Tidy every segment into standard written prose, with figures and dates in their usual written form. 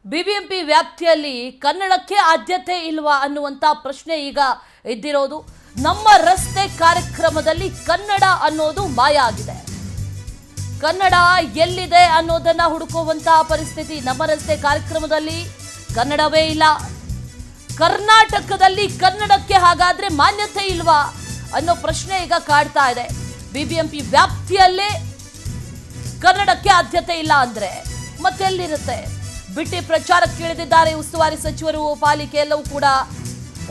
BBMP ವ್ಯಾಪ್ತಿಯಲ್ಲಿ ಕನ್ನಡಕ್ಕೆ ಆದ್ಯತೆ ಇಲ್ವಾ ಅನ್ನುವಂತ ಪ್ರಶ್ನೆ ಈಗ ಇದ್ದಿರೋದು. ನಮ್ಮ ರಸ್ತೆ ಕಾರ್ಯಕ್ರಮದಲ್ಲಿ ಕನ್ನಡ ಅನ್ನೋದು ಮಾಯ ಆಗಿದೆ. ಕನ್ನಡ ಎಲ್ಲಿದೆ ಅನ್ನೋದನ್ನ ಹುಡುಕುವಂತ ಪರಿಸ್ಥಿತಿ. ನಮ್ಮ ರಸ್ತೆ ಕಾರ್ಯಕ್ರಮದಲ್ಲಿ ಕನ್ನಡವೇ ಇಲ್ಲ. ಕರ್ನಾಟಕದಲ್ಲಿ ಕನ್ನಡಕ್ಕೆ ಹಾಗಾದ್ರೆ ಮಾನ್ಯತೆ ಇಲ್ವಾ ಅನ್ನೋ ಪ್ರಶ್ನೆ ಈಗ ಕಾಡ್ತಾ ಇದೆ. ಬಿಬಿಎಂಪಿ ವ್ಯಾಪ್ತಿಯಲ್ಲೇ ಕನ್ನಡಕ್ಕೆ ಆದ್ಯತೆ ಇಲ್ಲ ಅಂದ್ರೆ ಮತ್ತೆಲ್ಲಿರುತ್ತೆ? ಬಿಟ್ಟಿ ಪ್ರಚಾರಕ್ಕೆ ಇಳಿದಿದ್ದಾರೆ ಉಸ್ತುವಾರಿ ಸಚಿವರು. ಪಾಲಿಕೆ ಎಲ್ಲವೂ ಕೂಡ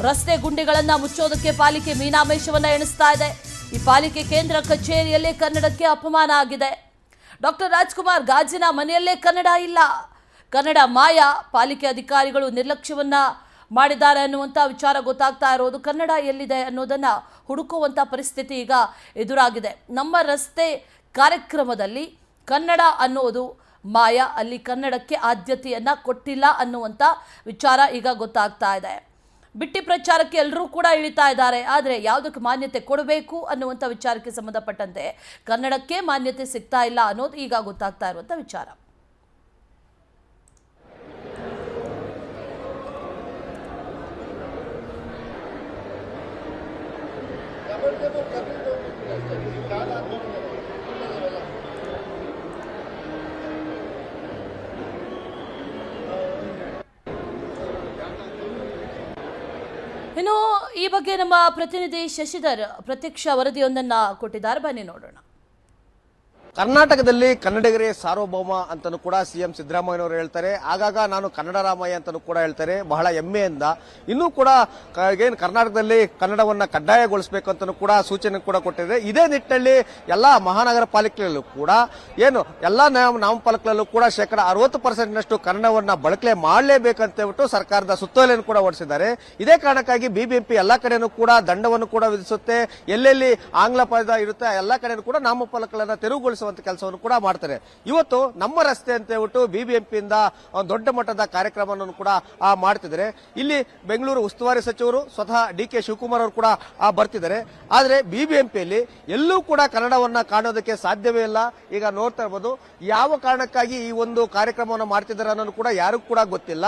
ರಸ್ತೆ ಗುಂಡಿಗಳನ್ನ ಮುಚ್ಚೋದಕ್ಕೆ ಪಾಲಿಕೆ ಮೀನಾಮೇಷವನ್ನ ಎಣಿಸ್ತಾ ಇದೆ. ಈ ಪಾಲಿಕೆ ಕೇಂದ್ರ ಕಚೇರಿಯಲ್ಲೇ ಕನ್ನಡಕ್ಕೆ ಅಪಮಾನ ಆಗಿದೆ. ಡಾಕ್ಟರ್ ರಾಜ್ಕುಮಾರ್ ಗಾಜಿನ ಮನೆಯಲ್ಲೇ ಕನ್ನಡ ಇಲ್ಲ, ಕನ್ನಡ ಮಾಯ. ಪಾಲಿಕೆ ಅಧಿಕಾರಿಗಳು ನಿರ್ಲಕ್ಷ್ಯವನ್ನ ಮಾಡಿದ್ದಾರೆ ಅನ್ನುವಂಥ ವಿಚಾರ ಗೊತ್ತಾಗ್ತಾ ಇರೋದು. ಕನ್ನಡ ಎಲ್ಲಿದೆ ಅನ್ನೋದನ್ನ ಹುಡುಕುವಂಥ ಪರಿಸ್ಥಿತಿ ಈಗ ಎದುರಾಗಿದೆ. ನಮ್ಮ ರಸ್ತೆ ಕಾರ್ಯಕ್ರಮದಲ್ಲಿ ಕನ್ನಡ ಅನ್ನೋದು ಮಾಯ, ಅಲ್ಲಿ ಕನ್ನಡಕ್ಕೆ ಆದ್ಯತೆಯನ್ನ ಕೊಟ್ಟಿಲ್ಲ ಅನ್ನುವಂಥ ವಿಚಾರ ಈಗ ಗೊತ್ತಾಗ್ತಾ ಇದೆ. ಬಿಟ್ಟಿ ಪ್ರಚಾರಕ್ಕೆ ಎಲ್ಲರೂ ಕೂಡ ಇಳಿತಾ ಇದ್ದಾರೆ. ಆದರೆ ಯಾವುದಕ್ಕೆ ಮಾನ್ಯತೆ ಕೊಡಬೇಕು ಅನ್ನುವಂಥ ವಿಚಾರಕ್ಕೆ ಸಂಬಂಧಪಟ್ಟಂತೆ ಕನ್ನಡಕ್ಕೆ ಮಾನ್ಯತೆ ಸಿಗ್ತಾ ಇಲ್ಲ ಅನ್ನೋದು ಈಗ ಗೊತ್ತಾಗ್ತಾ ಇರುವಂಥ ವಿಚಾರ. ಇನ್ನು ಈ ಬಗ್ಗೆ ನಮ್ಮ ಪ್ರತಿನಿಧಿ ಶಶಿಧರ್ ಪ್ರತ್ಯಕ್ಷ ವರದಿಯೊಂದನ್ನ ಕೊಟ್ಟಿದ್ದಾರೆ, ಬನ್ನಿ ನೋಡೋಣ. ಕರ್ನಾಟಕದಲ್ಲಿ ಕನ್ನಡಿಗರೇ ಸಾರ್ವಭೌಮ ಅಂತಲೂ ಕೂಡ ಸಿಎಂ ಸಿದ್ದರಾಮಯ್ಯನವರು ಹೇಳ್ತಾರೆ. ಆಗಾಗ ನಾನು ಕನ್ನಡ ರಾಮಯ್ಯ ಅಂತಲೂ ಕೂಡ ಹೇಳ್ತಾರೆ, ಬಹಳ ಹೆಮ್ಮೆಯಿಂದ. ಇನ್ನೂ ಕೂಡ ಏನು ಕರ್ನಾಟಕದಲ್ಲಿ ಕನ್ನಡವನ್ನ ಕಡ್ಡಾಯಗೊಳಿಸಬೇಕು ಅಂತಲೂ ಕೂಡ ಸೂಚನೆ ಕೂಡ ಕೊಟ್ಟಿದೆ. ಇದೇ ನಿಟ್ಟಿನಲ್ಲಿ ಎಲ್ಲಾ ಮಹಾನಗರ ಪಾಲಿಕೆಗಳಲ್ಲೂ ಕೂಡ ಏನು ಎಲ್ಲಾ ನಾಮಫಲಕಗಳಲ್ಲೂ ಕೂಡ 60% ಕನ್ನಡವನ್ನ ಬಳಕೆ ಮಾಡಲೇಬೇಕಂತ ಹೇಳ್ಬಿಟ್ಟು ಸರ್ಕಾರದ ಸುತ್ತೋಲೆಯನ್ನು ಕೂಡ ಹೊರಡಿಸಿದ್ದಾರೆ. ಇದೇ ಕಾರಣಕ್ಕಾಗಿ ಬಿಬಿಎಂಪಿ ಎಲ್ಲಾ ಕಡೆನೂ ಕೂಡ ದಂಡವನ್ನು ಕೂಡ ವಿಧಿಸುತ್ತೆ. ಎಲ್ಲೆಲ್ಲಿ ಆಂಗ್ಲ ಪದ ಇರುತ್ತೆ ಎಲ್ಲಾ ಕಡೆನೂ ಕೂಡ ನಾಮಫಲಕಗಳನ್ನ ತೆರವುಗೊಳಿಸುವಂತ ಕೆಲಸವನ್ನು ಕೂಡ ಮಾಡ್ತಾರೆ. ಇವತ್ತು ನಮ್ಮ ರಸ್ತೆ ಅಂತ ಹೇಳ್ಬಿಟ್ಟು ಬಿಬಿಎಂಪಿಯಿಂದ ದೊಡ್ಡ ಮಟ್ಟದ ಕಾರ್ಯಕ್ರಮವನ್ನು ಕೂಡ ಮಾಡ್ತಿದ್ದಾರೆ. ಇಲ್ಲಿ ಬೆಂಗಳೂರು ಉಸ್ತುವಾರಿ ಸಚಿವರು ಸ್ವತಃ ಡಿ.ಕೆ. ಶಿವಕುಮಾರ್ ಅವರು ಕೂಡ ಬರ್ತಿದ್ದಾರೆ. ಆದರೆ ಬಿಬಿಎಂಪಿಯಲ್ಲಿ ಎಲ್ಲೂ ಕೂಡ ಕನ್ನಡವನ್ನ ಕಾಣೋದಕ್ಕೆ ಸಾಧ್ಯವೇ ಇಲ್ಲ. ಈಗ ನೋಡ್ತಾ ಇರಬಹುದು ಯಾವ ಕಾರಣಕ್ಕಾಗಿ ಈ ಒಂದು ಕಾರ್ಯಕ್ರಮವನ್ನು ಮಾಡ್ತಿದ್ದಾರೆ ಅನ್ನೋದು ಕೂಡ ಯಾರಿಗೂ ಕೂಡ ಗೊತ್ತಿಲ್ಲ.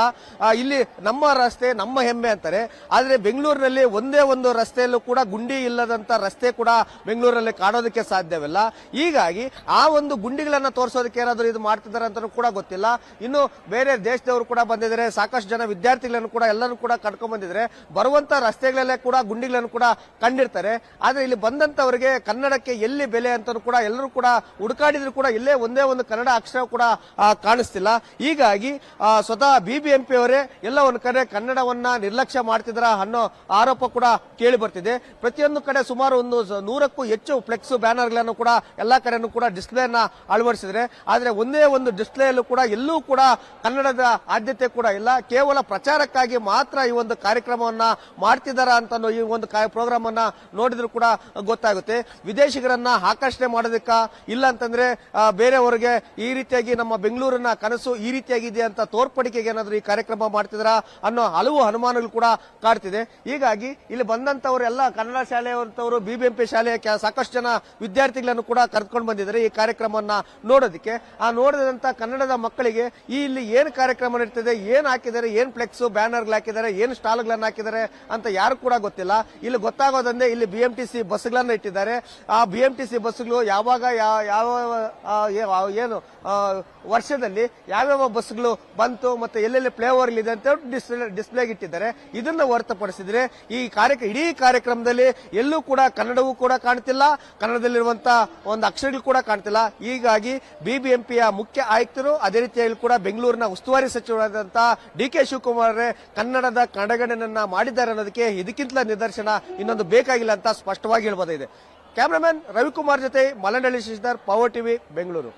ಇಲ್ಲಿ ನಮ್ಮ ರಸ್ತೆ ನಮ್ಮ ಹೆಮ್ಮೆ ಅಂತಾರೆ. ಆದರೆ ಬೆಂಗಳೂರಿನಲ್ಲಿ ಒಂದೇ ಒಂದು ರಸ್ತೆಯಲ್ಲೂ ಕೂಡ ಗುಂಡಿ ಇಲ್ಲದಂತ ರಸ್ತೆ ಕೂಡ ಬೆಂಗಳೂರಲ್ಲಿ ಕಾಣೋದಕ್ಕೆ ಸಾಧ್ಯವಿಲ್ಲ. ಹೀಗಾಗಿ ಆ ಒಂದು ಗುಂಡಿಗಳನ್ನ ತೋರಿಸೋದಕ್ಕೆ ಏನಾದರೂ ಇದು ಮಾಡ್ತಿದ್ದಾರೆ ಅಂತ ಕೂಡ ಗೊತ್ತಿಲ್ಲ. ಇನ್ನು ಬೇರೆ ದೇಶದವರು ಕೂಡ ಬಂದಿದ್ದಾರೆ, ಸಾಕಷ್ಟು ಜನ ವಿದ್ಯಾರ್ಥಿಗಳನ್ನು ಕೂಡ ಎಲ್ಲರೂ ಕೂಡ ಕರ್ಕೊಂಡ್ ಬಂದಿದ್ದಾರೆ. ಬರುವಂತ ರಸ್ತೆಗಳಲ್ಲೇ ಕೂಡ ಗುಂಡಿಗಳನ್ನು ಕೂಡ ಕಂಡಿರ್ತಾರೆ. ಆದ್ರೆ ಇಲ್ಲಿ ಬಂದಂತವರಿಗೆ ಕನ್ನಡಕ್ಕೆ ಎಲ್ಲಿ ಬೆಲೆ ಅಂತ ಕೂಡ ಎಲ್ಲರೂ ಕೂಡ ಹುಡುಕಾಡಿದ್ರು ಕೂಡ ಇಲ್ಲೇ ಒಂದೇ ಒಂದು ಕನ್ನಡ ಅಕ್ಷರ ಕೂಡ ಕಾಣಿಸ್ತಿಲ್ಲ. ಹೀಗಾಗಿ ಸ್ವತಃ ಬಿಬಿಎಂಪಿ ಅವರೇ ಎಲ್ಲ ಒಂದು ಕಡೆ ಕನ್ನಡವನ್ನ ನಿರ್ಲಕ್ಷ್ಯ ಮಾಡ್ತಿದ್ರ ಅನ್ನೋ ಆರೋಪ ಕೂಡ ಕೇಳಿ ಬರ್ತಿದೆ. ಪ್ರತಿಯೊಂದು ಕಡೆ ಸುಮಾರು 100ಕ್ಕೂ ಹೆಚ್ಚು ಫ್ಲೆಕ್ಸ್ ಬ್ಯಾನರ್ಗಳನ್ನು ಕೂಡ ಎಲ್ಲಾ ಕಡೆನೂ ಕೂಡ ಡಿಸ್ಪ್ಲೇನ ಅಳವಡಿಸಿದ್ರೆ, ಆದ್ರೆ ಒಂದೇ ಒಂದು ಡಿಸ್ಪ್ಲೇಯಲ್ಲೂ ಕೂಡ ಎಲ್ಲೂ ಕೂಡ ಕನ್ನಡದ ಆದ್ಯತೆ ಕೂಡ ಇಲ್ಲ. ಕೇವಲ ಪ್ರಚಾರಕ್ಕಾಗಿ ಮಾತ್ರ ಈ ಒಂದು ಕಾರ್ಯಕ್ರಮವನ್ನ ಮಾಡ್ತಿದಾರ ಅಂತ ಈ ಒಂದು ಪ್ರೋಗ್ರಾಮ್ ಅನ್ನ ನೋಡಿದ್ರು ಕೂಡ ಗೊತ್ತಾಗುತ್ತೆ. ವಿದೇಶಿಗರನ್ನ ಆಕರ್ಷಣೆ ಮಾಡೋದಕ್ಕ ಇಲ್ಲ ಅಂತಂದ್ರೆ ಬೇರೆಯವರಿಗೆ ಈ ರೀತಿಯಾಗಿ ನಮ್ಮ ಬೆಂಗಳೂರಿನ ಕನಸು ಈ ರೀತಿಯಾಗಿದೆ ಅಂತ ತೋರ್ಪಡಿಕೆಗೆ ಏನಾದ್ರು ಈ ಕಾರ್ಯಕ್ರಮ ಮಾಡ್ತಿದಾರ ಅನ್ನೋ ಹಲವು ಅನುಮಾನಗಳು ಕೂಡ ಕಾಡ್ತಿದೆ. ಹೀಗಾಗಿ ಇಲ್ಲಿ ಬಂದಂತವರೆಲ್ಲ ಕನ್ನಡ ಶಾಲೆಯವರು ಬಿಬಿಎಂಪಿ ಶಾಲೆಯ ಸಾಕಷ್ಟು ಜನ ವಿದ್ಯಾರ್ಥಿಗಳನ್ನು ಕೂಡ ಕರೆದುಕೊಂಡು ಬಂದಿದ್ದಾರೆ ಈ ಕಾರ್ಯಕ್ರಮವನ್ನ ನೋಡೋದಕ್ಕೆ. ನೋಡಿದಂತ ಕನ್ನಡದ ಮಕ್ಕಳಿಗೆ ಇಲ್ಲಿ ಏನ್ ಕಾರ್ಯಕ್ರಮ ನಡೀತಿದೆ, ಏನ್ ಹಾಕಿದ್ದಾರೆ, ಏನ್ ಫ್ಲೆಕ್ಸ್ ಬ್ಯಾನರ್ಗಳು ಹಾಕಿದ್ದಾರೆ, ಏನ್ ಸ್ಟಾಲ್ಗಳನ್ನು ಹಾಕಿದ್ದಾರೆ ಅಂತ ಯಾರು ಕೂಡ ಗೊತ್ತಿಲ್ಲ. ಇಲ್ಲಿ ಗೊತ್ತಾಗೋದಂದ್ರೆ ಇಲ್ಲಿ ಬಿಎಂಟಿಸಿ ಬಸ್ಗಳನ್ನ ಇಟ್ಟಿದ್ದಾರೆ. ಆ ಬಿಎಂಟಿಸಿ ಬಸ್ಗಳು ಯಾವಾಗ ಯಾವ ಏನು ವರ್ಷದಲ್ಲಿ ಯಾವ್ಯಾವ ಬಸ್ಗಳು ಬಂತು ಮತ್ತೆ ಎಲ್ಲೆಲ್ಲಿ ಪ್ಲೇ ಓವರ್ ಇದೆ ಅಂತ ಡಿಸ್ಪ್ಲೇಗೆ ಇಟ್ಟಿದ್ದಾರೆ. ಇದನ್ನ ಹೊರತುಪಡಿಸಿದ್ರೆ ಈ ಇಡೀ ಕಾರ್ಯಕ್ರಮದಲ್ಲಿ ಎಲ್ಲೂ ಕೂಡ ಕನ್ನಡವೂ ಕೂಡ ಕಾಣ್ತಿಲ್ಲ, ಕನ್ನಡದಲ್ಲಿರುವಂತಹ ಒಂದು ಅಕ್ಷರಗಳು ಕೂಡ ಕಾಣ್ತಿಲ್ಲ. ಹೀಗಾಗಿ ಬಿಬಿಎಂಪಿಯ ಮುಖ್ಯ ಆಯುಕ್ತರು ಅದೇ ರೀತಿಯಲ್ಲಿ ಕೂಡ ಬೆಂಗಳೂರಿನ ಉಸ್ತುವಾರಿ ಸಚಿವರಾದಂತಹ ಡಿ.ಕೆ. ಶಿವಕುಮಾರ್ ಕನ್ನಡದ ಕಡೆಗಣನೆಯನ್ನ ಮಾಡಿದ್ದಾರೆ ಅನ್ನೋದಕ್ಕೆ ಇದಕ್ಕಿಂತಲೂ ನಿದರ್ಶನ ಇನ್ನೊಂದು ಬೇಕಾಗಿಲ್ಲ ಅಂತ ಸ್ಪಷ್ಟವಾಗಿ ಹೇಳಬಹುದಾಗಿದೆ. ಕ್ಯಾಮರಾಮನ್ ರವಿಕುಮಾರ್ ಜೊತೆ ಮಲ್ಲನಹಳ್ಳಿ ಶಶಿಧರ್, ಪವರ್ ಟಿವಿ, ಬೆಂಗಳೂರು.